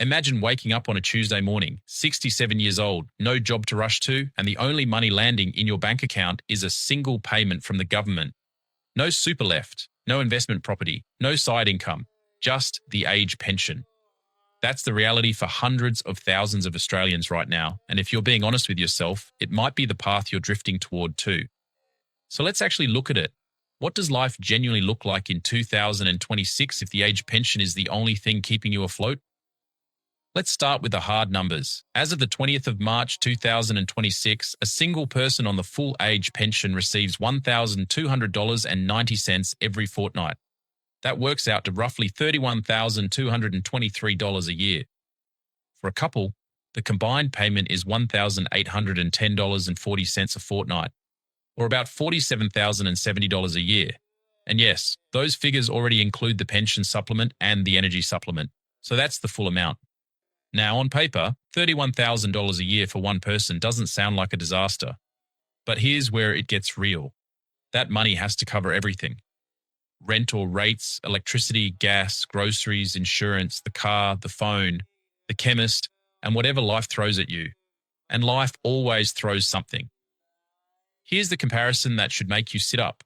Imagine waking up on a Tuesday morning, 67 years old, no job to rush to, and the only money landing in your bank account is a single payment from the government. No super left, no investment property, no side income, just the age pension. That's the reality for hundreds of thousands of Australians right now, and if you're being honest with yourself, it might be the path you're drifting toward too. So let's actually look at it. What does life genuinely look like in 2026 if the age pension is the only thing keeping you afloat? Let's start with the hard numbers. As of the 20th of March 2026, a single person on the full age pension receives $1,200.90 every fortnight. That works out to roughly $31,223 a year. For a couple, the combined payment is $1,810.40 a fortnight, or about $47,070 a year. And yes, those figures already include the pension supplement and the energy supplement, so that's the full amount. Now, on paper, $31,000 a year for one person doesn't sound like a disaster. But here's where it gets real. That money has to cover everything. Rent or rates, electricity, gas, groceries, insurance, the car, the phone, the chemist, and whatever life throws at you. And life always throws something. Here's the comparison that should make you sit up.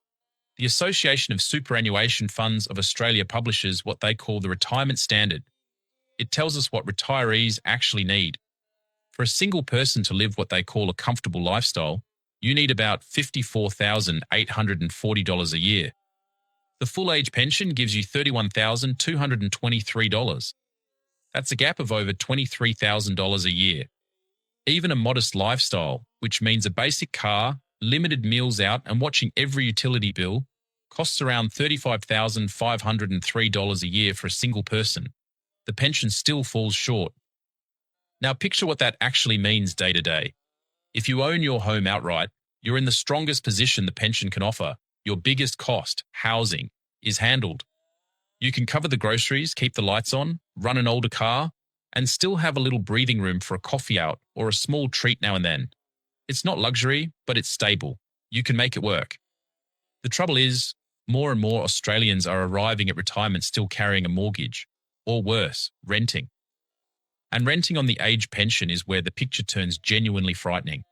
The Association of Superannuation Funds of Australia publishes what they call the Retirement Standard. It tells us what retirees actually need. For a single person to live what they call a comfortable lifestyle, you need about $54,840 a year. The full age pension gives you $31,223. That's a gap of over $23,000 a year. Even a modest lifestyle, which means a basic car, limited meals out, and watching every utility bill, costs around $35,503 a year for a single person. The pension still falls short. Now picture what that actually means day to day. If you own your home outright, you're in the strongest position the pension can offer. Your biggest cost, housing, is handled. You can cover the groceries, keep the lights on, run an older car, and still have a little breathing room for a coffee out or a small treat now and then. It's not luxury, but it's stable. You can make it work. The trouble is, more and more Australians are arriving at retirement still carrying a mortgage. Or worse, renting. And renting on the age pension is where the picture turns genuinely frightening.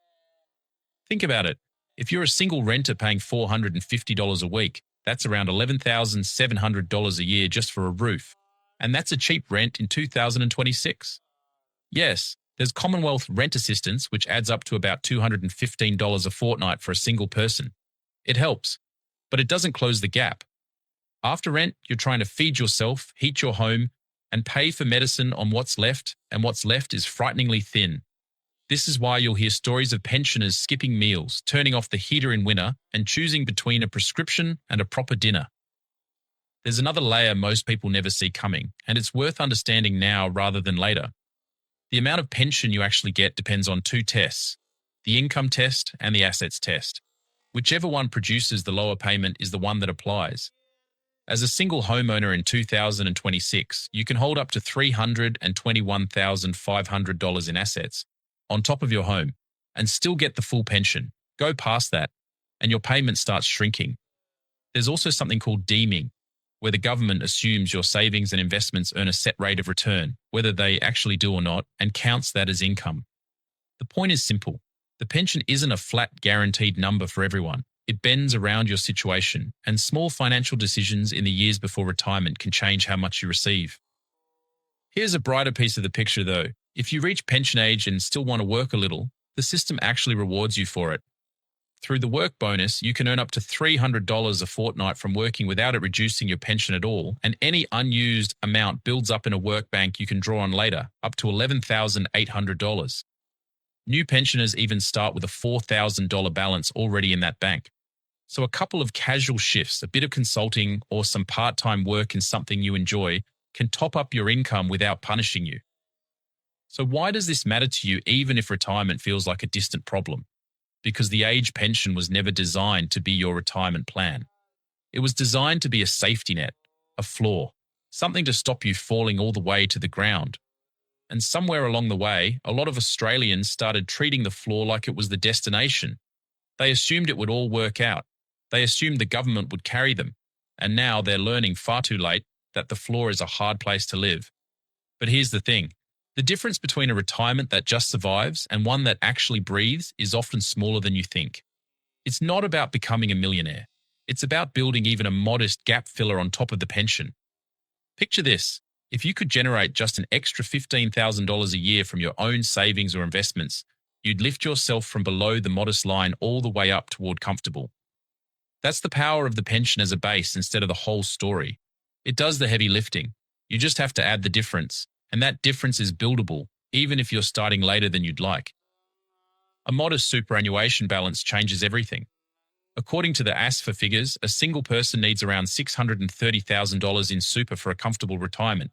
Think about it. If you're a single renter paying $450 a week, that's around $11,700 a year just for a roof. And that's a cheap rent in 2026. Yes, there's Commonwealth rent assistance, which adds up to about $215 a fortnight for a single person. It helps, but it doesn't close the gap. After rent, you're trying to feed yourself, heat your home, and pay for medicine on what's left, and what's left is frighteningly thin. This is why you'll hear stories of pensioners skipping meals, turning off the heater in winter, and choosing between a prescription and a proper dinner. There's another layer most people never see coming, and it's worth understanding now rather than later. The amount of pension you actually get depends on two tests, the income test and the assets test. Whichever one produces the lower payment is the one that applies. As a single homeowner in 2026, you can hold up to $321,500 in assets on top of your home and still get the full pension. Go past that, and your payment starts shrinking. There's also something called deeming, where the government assumes your savings and investments earn a set rate of return, whether they actually do or not, and counts that as income. The point is simple. The pension isn't a flat, guaranteed number for everyone. It bends around your situation, and small financial decisions in the years before retirement can change how much you receive. Here's a brighter piece of the picture though. If you reach pension age and still want to work a little, the system actually rewards you for it. Through the work bonus, you can earn up to $300 a fortnight from working without it reducing your pension at all, and any unused amount builds up in a work bank you can draw on later, up to $11,800. New pensioners even start with a $4,000 balance already in that bank. So a couple of casual shifts, a bit of consulting, or some part-time work in something you enjoy can top up your income without punishing you. So why does this matter to you even if retirement feels like a distant problem? Because the age pension was never designed to be your retirement plan. It was designed to be a safety net, a floor, something to stop you falling all the way to the ground. And somewhere along the way, a lot of Australians started treating the floor like it was the destination. They assumed it would all work out. They assumed the government would carry them. And now they're learning far too late that the floor is a hard place to live. But here's the thing. The difference between a retirement that just survives and one that actually breathes is often smaller than you think. It's not about becoming a millionaire. It's about building even a modest gap filler on top of the pension. Picture this. If you could generate just an extra $15,000 a year from your own savings or investments, you'd lift yourself from below the modest line all the way up toward comfortable. That's the power of the pension as a base instead of the whole story. It does the heavy lifting. You just have to add the difference, and that difference is buildable, even if you're starting later than you'd like. A modest superannuation balance changes everything. According to the ASFA figures, a single person needs around $630,000 in super for a comfortable retirement,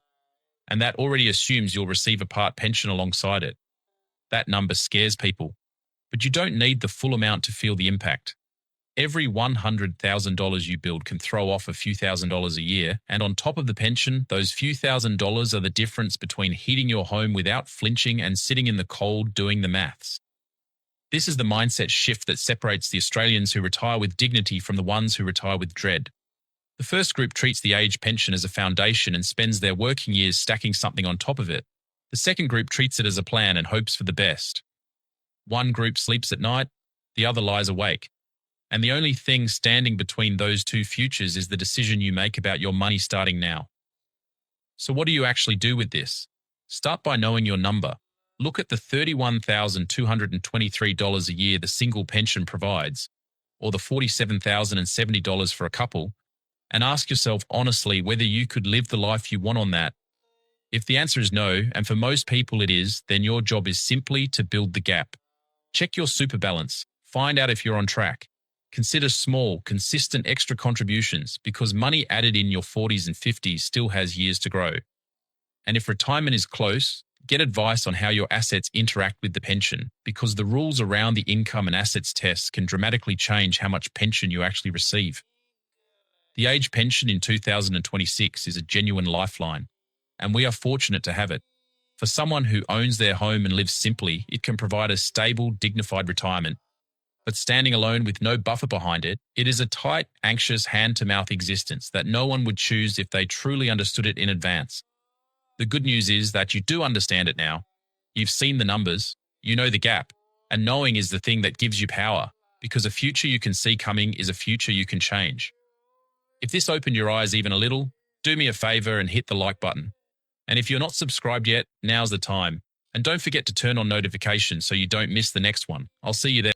and that already assumes you'll receive a part pension alongside it. That number scares people, but you don't need the full amount to feel the impact. Every $100,000 you build can throw off a few $1,000s a year, and on top of the pension, those few $1,000s are the difference between heating your home without flinching and sitting in the cold doing the maths. This is the mindset shift that separates the Australians who retire with dignity from the ones who retire with dread. The first group treats the age pension as a foundation and spends their working years stacking something on top of it. The second group treats it as a plan and hopes for the best. One group sleeps at night, the other lies awake. And the only thing standing between those two futures is the decision you make about your money starting now. So what do you actually do with this? Start by knowing your number. Look at the $31,223 a year the single pension provides, or the $47,070 for a couple, and ask yourself honestly whether you could live the life you want on that. If the answer is no, and for most people it is, then your job is simply to build the gap. Check your super balance. Find out if you're on track. Consider small, consistent extra contributions because money added in your 40s and 50s still has years to grow. And if retirement is close, get advice on how your assets interact with the pension because the rules around the income and assets tests can dramatically change how much pension you actually receive. The age pension in 2026 is a genuine lifeline, and we are fortunate to have it. For someone who owns their home and lives simply, it can provide a stable, dignified retirement. But standing alone with no buffer behind it, it is a tight, anxious, hand-to-mouth existence that no one would choose if they truly understood it in advance. The good news is that you do understand it now. You've seen the numbers, you know the gap, and knowing is the thing that gives you power, because a future you can see coming is a future you can change. If this opened your eyes even a little, do me a favor and hit the like button. And if you're not subscribed yet, now's the time. And don't forget to turn on notifications so you don't miss the next one. I'll see you there.